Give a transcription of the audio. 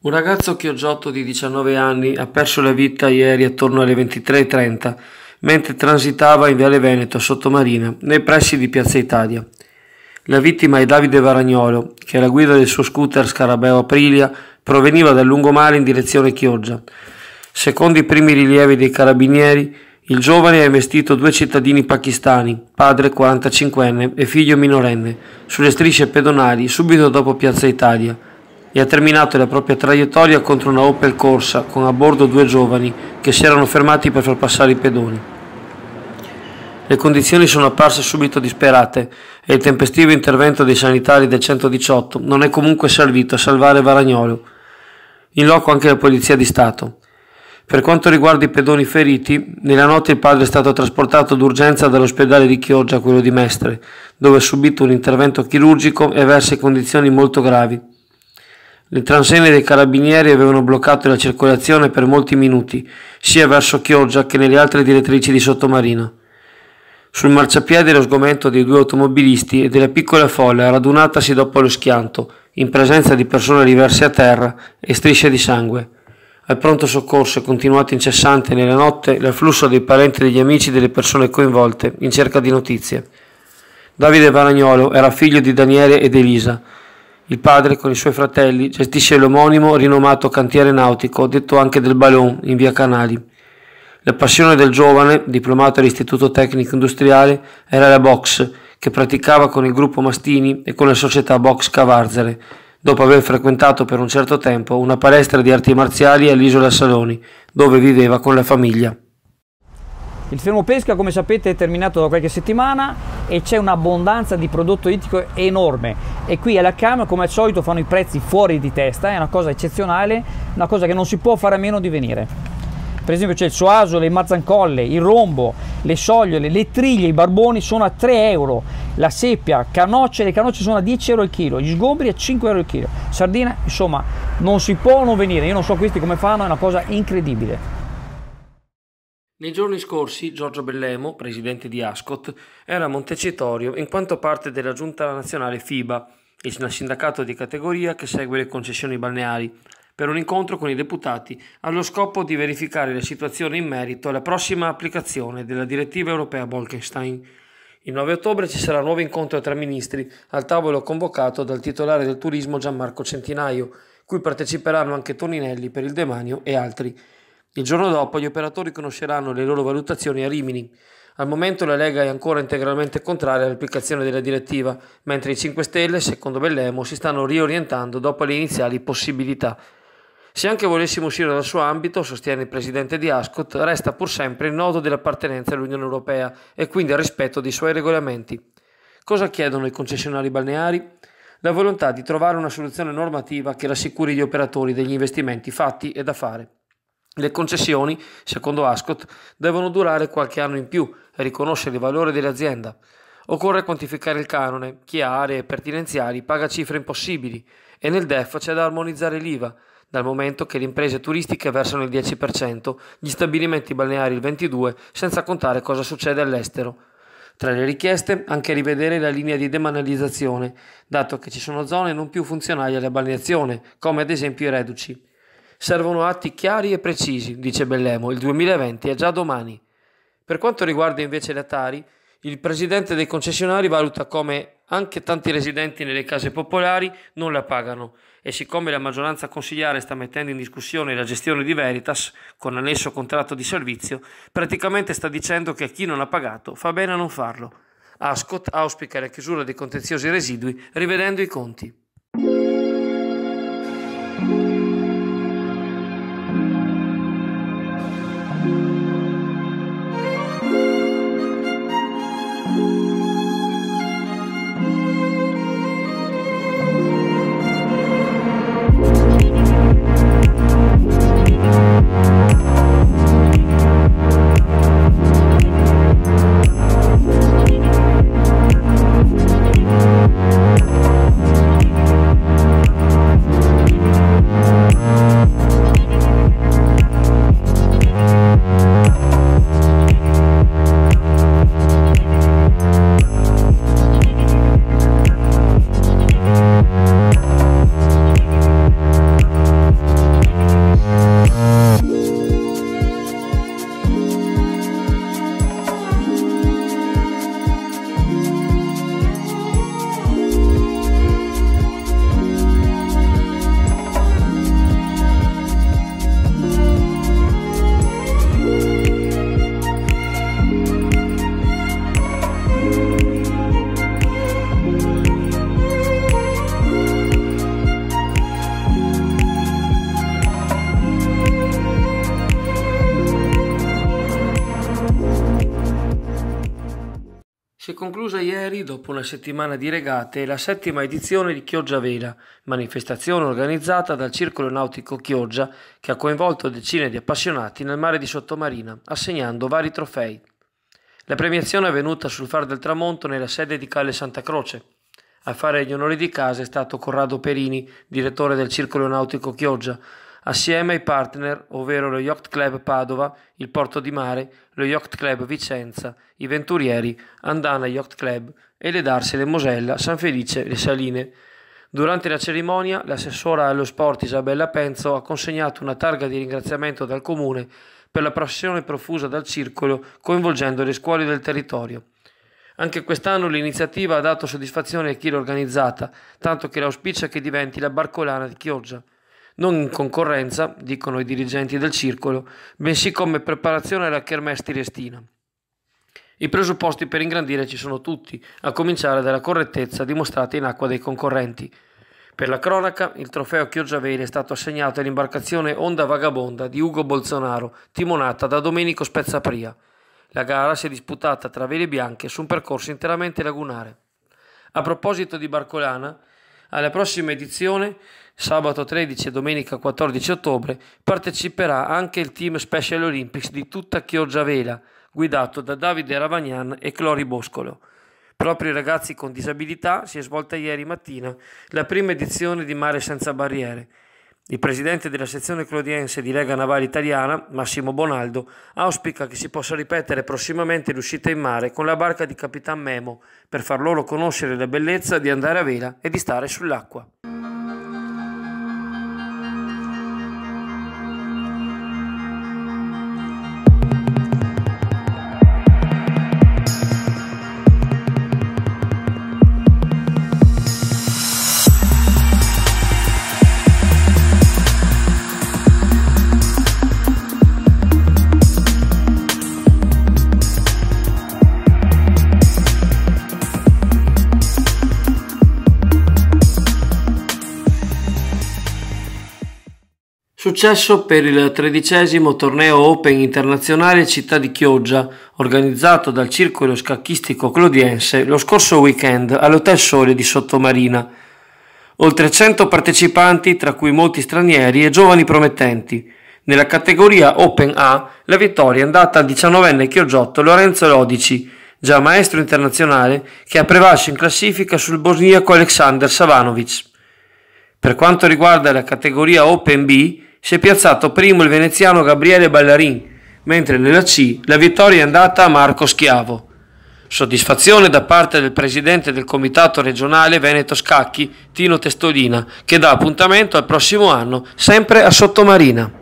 Un ragazzo chioggiotto di 19 anni ha perso la vita ieri attorno alle 23:30 mentre transitava in Viale Veneto sottomarina nei pressi di Piazza Italia. La vittima è Davide Varagnolo, che alla guida del suo scooter Scarabeo Aprilia proveniva dal lungomare in direzione Chioggia. Secondo i primi rilievi dei carabinieri, il giovane ha investito due cittadini pakistani, padre 45enne e figlio minorenne, sulle strisce pedonali subito dopo Piazza Italia e ha terminato la propria traiettoria contro una Opel Corsa con a bordo due giovani che si erano fermati per far passare i pedoni. Le condizioni sono apparse subito disperate e il tempestivo intervento dei sanitari del 118 non è comunque servito a salvare Varagnolo. In loco anche la Polizia di Stato. Per quanto riguarda i pedoni feriti, nella notte il padre è stato trasportato d'urgenza dall'ospedale di Chioggia a quello di Mestre, dove ha subito un intervento chirurgico e versa in condizioni molto gravi. Le transenne dei carabinieri avevano bloccato la circolazione per molti minuti, sia verso Chioggia che nelle altre direttrici di sottomarina. Sul marciapiede lo sgomento dei due automobilisti e della piccola folla radunatasi dopo lo schianto, in presenza di persone riverse a terra e strisce di sangue. Al pronto soccorso è continuato incessante nella notte l'afflusso dei parenti e degli amici delle persone coinvolte in cerca di notizie. Davide Varagnolo era figlio di Daniele ed Elisa. Il padre, con i suoi fratelli, gestisce l'omonimo rinomato cantiere nautico, detto anche del Ballon, in via Canali. La passione del giovane, diplomato all'Istituto Tecnico Industriale, era la box, che praticava con il gruppo Mastini e con la società Box Cavarzere, dopo aver frequentato per un certo tempo una palestra di arti marziali all'Isola Saloni, dove viveva con la famiglia. Il fermo pesca, come sapete, è terminato da qualche settimana e c'è un'abbondanza di prodotto ittico enorme e qui alla Camera, come al solito, fanno i prezzi fuori di testa, è una cosa eccezionale, una cosa che non si può fare a meno di venire. Per esempio c'è il soaso, le mazzancolle, il rombo, le sogliole, le triglie, i barboni sono a 3 euro, la seppia, le canocce sono a 10 euro il chilo, gli sgombri a 5 euro il chilo, sardina, insomma non si può non venire, io non so questi come fanno, è una cosa incredibile. Nei giorni scorsi Giorgio Bellemo, presidente di Ascot, era a Montecitorio in quanto parte della giunta nazionale FIBA, il sindacato di categoria che segue le concessioni balneari, per un incontro con i deputati allo scopo di verificare la situazione in merito alla prossima applicazione della direttiva europea Bolkestein. Il 9 ottobre ci sarà un nuovo incontro tra ministri al tavolo convocato dal titolare del turismo Gianmarco Centinaio, cui parteciperanno anche Toninelli per il demanio e altri. Il giorno dopo gli operatori conosceranno le loro valutazioni a Rimini. Al momento la Lega è ancora integralmente contraria all'applicazione della direttiva, mentre i 5 Stelle, secondo Bellemo, si stanno riorientando dopo le iniziali possibilità. Se anche volessimo uscire dal suo ambito, sostiene il presidente di Ascot, resta pur sempre il nodo dell'appartenenza all'Unione Europea e quindi il rispetto dei suoi regolamenti. Cosa chiedono i concessionari balneari? La volontà di trovare una soluzione normativa che rassicuri gli operatori degli investimenti fatti e da fare. Le concessioni, secondo Ascot, devono durare qualche anno in più e riconoscere il valore dell'azienda. Occorre quantificare il canone, chi ha aree pertinenziali paga cifre impossibili e nel DEF c'è da armonizzare l'IVA, dal momento che le imprese turistiche versano il 10%, gli stabilimenti balneari il 22%, senza contare cosa succede all'estero. Tra le richieste anche rivedere la linea di demanalizzazione, dato che ci sono zone non più funzionali alla balneazione, come ad esempio i reduci. Servono atti chiari e precisi, dice Bellemo, il 2020 è già domani. Per quanto riguarda invece le Tari, il presidente dei concessionari valuta come anche tanti residenti nelle case popolari non la pagano e siccome la maggioranza consigliare sta mettendo in discussione la gestione di Veritas con annesso contratto di servizio, praticamente sta dicendo che a chi non ha pagato fa bene a non farlo. Ascot auspica la chiusura dei contenziosi residui rivedendo i conti. Si è conclusa ieri, dopo una settimana di regate, la 7ª edizione di Chioggia Vela, manifestazione organizzata dal Circolo Nautico Chioggia che ha coinvolto decine di appassionati nel mare di Sottomarina, assegnando vari trofei. La premiazione è avvenuta sul Far del Tramonto nella sede di Calle Santa Croce. A fare gli onori di casa è stato Corrado Perini, direttore del Circolo Nautico Chioggia, assieme ai partner, ovvero lo Yacht Club Padova, il Porto di Mare, lo Yacht Club Vicenza, i Venturieri, Andana Yacht Club e le Darsene Mosella, San Felice e Saline. Durante la cerimonia, l'assessora allo sport Isabella Penzo ha consegnato una targa di ringraziamento dal comune per la passione profusa dal circolo coinvolgendo le scuole del territorio. Anche quest'anno l'iniziativa ha dato soddisfazione a chi l'ha organizzata, tanto che l'auspicio è che diventi la Barcolana di Chioggia. Non in concorrenza, dicono i dirigenti del circolo, bensì come preparazione alla Kermesse Triestina. I presupposti per ingrandire ci sono tutti, a cominciare dalla correttezza dimostrata in acqua dai concorrenti. Per la cronaca, il trofeo Chioggia Vela è stato assegnato all'imbarcazione Onda Vagabonda di Ugo Bolsonaro, timonata da Domenico Spezzapria. La gara si è disputata tra vele bianche su un percorso interamente lagunare. A proposito di Barcolana, alla prossima edizione, sabato 13 e domenica 14 ottobre, parteciperà anche il team Special Olympics di tutta Chioggia Vela, guidato da Davide Ravagnan e Clori Boscolo. Proprio i ragazzi con disabilità si è svolta ieri mattina la prima edizione di Mare Senza Barriere. Il presidente della sezione clodiense di Lega Navale Italiana, Massimo Bonaldo, auspica che si possa ripetere prossimamente l'uscita in mare con la barca di Capitan Memo per far loro conoscere la bellezza di andare a vela e di stare sull'acqua. Successo per il 13° torneo Open internazionale Città di Chioggia, organizzato dal Circolo Scacchistico Clodiense lo scorso weekend all'Hotel Sole di Sottomarina. Oltre 100 partecipanti, tra cui molti stranieri e giovani promettenti. Nella categoria Open A, la vittoria è andata al 19enne chioggiotto Lorenzo Lodici, già maestro internazionale, che ha prevalso in classifica sul bosniaco Aleksandar Savanovic. Per quanto riguarda la categoria Open B, si è piazzato primo il veneziano Gabriele Ballarin, mentre nella C la vittoria è andata a Marco Schiavo. Soddisfazione da parte del presidente del comitato regionale Veneto Scacchi, Tino Testolina, che dà appuntamento al prossimo anno, sempre a Sottomarina.